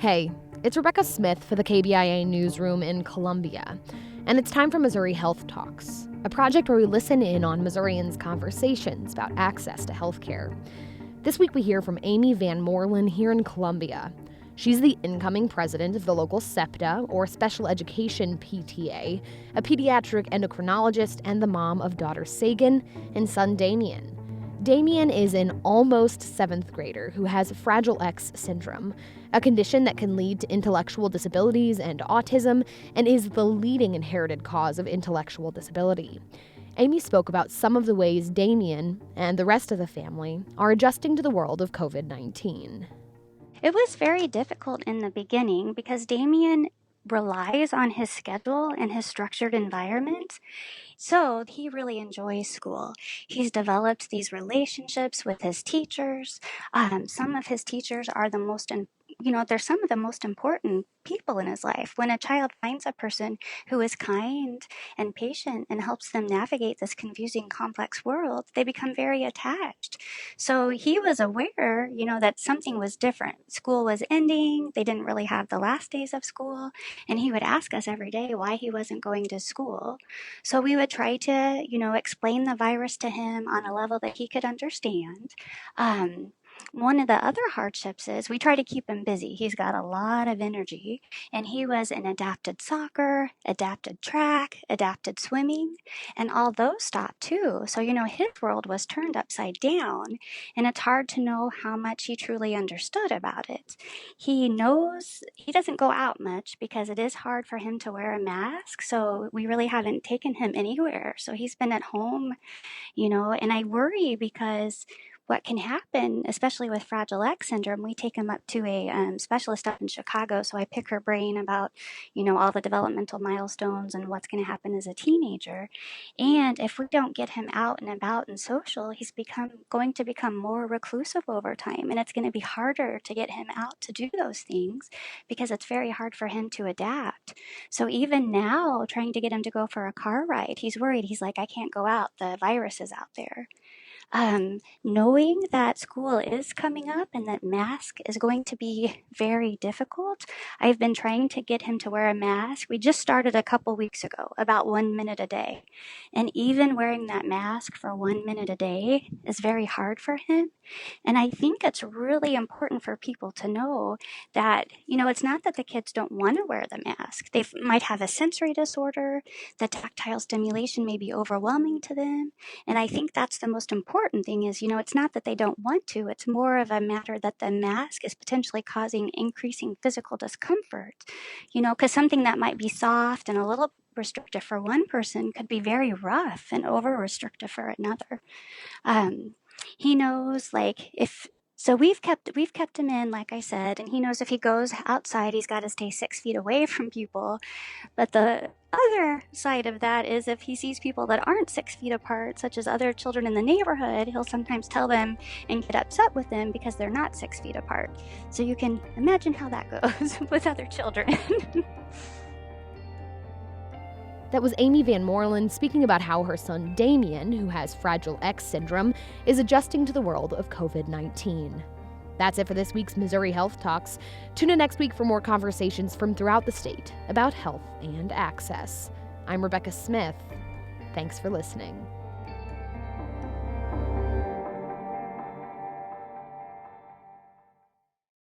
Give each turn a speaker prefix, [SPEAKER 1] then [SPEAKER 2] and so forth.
[SPEAKER 1] Hey, it's Rebecca Smith for the KBIA Newsroom in Columbia, and it's time for Missouri Health Talks, a project where we listen in on Missourians' conversations about access to healthcare. This week we hear from Amie VanMorlan here in Columbia. She's the incoming president of the local SEPTA, or Special Education PTA, a pediatric endocrinologist and the mom of daughter Sagan and son Damien. Damien is an almost 7th grader who has Fragile X syndrome, a condition that can lead to intellectual disabilities and autism and is the leading inherited cause of intellectual disability. Amie spoke about some of the ways Damien and the rest of the family are adjusting to the world of COVID-19.
[SPEAKER 2] It was very difficult in the beginning because Damien relies on his schedule and his structured environment. So he really enjoys school. He's developed these relationships with his teachers. Some of his teachers are they're some of the most important people in his life. When a child finds a person who is kind and patient and helps them navigate this confusing, complex world, they become very attached. So he was aware, that something was different. School was ending. They didn't really have the last days of school. And he would ask us every day why he wasn't going to school. So we would try to, explain the virus to him on a level that he could understand. One of the other hardships is we try to keep him busy. He's got a lot of energy, and he was in adapted soccer, adapted track, adapted swimming, and all those stopped too. So, his world was turned upside down, and it's hard to know how much he truly understood about it. He knows he doesn't go out much because it is hard for him to wear a mask, so we really haven't taken him anywhere. So he's been at home, and I worry because what can happen, especially with Fragile X syndrome, we take him up to a specialist up in Chicago, so I pick her brain about, all the developmental milestones and what's going to happen as a teenager. And if we don't get him out and about and social, he's going to become more reclusive over time, and it's going to be harder to get him out to do those things because it's very hard for him to adapt. So even now, trying to get him to go for a car ride, he's worried. He's like, I can't go out. The virus is out there. Knowing that school is coming up and that mask is going to be very difficult, I've been trying to get him to wear a mask. We just started a couple weeks ago, about 1 minute a day. And even wearing that mask for 1 minute a day is very hard for him. And I think it's really important for people to know that, it's not that the kids don't want to wear the mask. They might have a sensory disorder. The tactile stimulation may be overwhelming to them. And I think that's the most important thing is, it's not that they don't want to. It's more of a matter that the mask is potentially causing increasing physical discomfort, because something that might be soft and a little restrictive for one person could be very rough and over restrictive for another. He knows so we've kept him in, like I said, and he knows if he goes outside, he's got to stay 6 feet away from people. But the other side of that is if he sees people that aren't 6 feet apart, such as other children in the neighborhood, he'll sometimes tell them and get upset with them because they're not 6 feet apart. So you can imagine how that goes with other children.
[SPEAKER 1] That was Amie VanMorlan speaking about how her son Damien, who has Fragile X syndrome, is adjusting to the world of COVID-19. That's it for this week's Missouri Health Talks. Tune in next week for more conversations from throughout the state about health and access. I'm Rebecca Smith. Thanks for listening.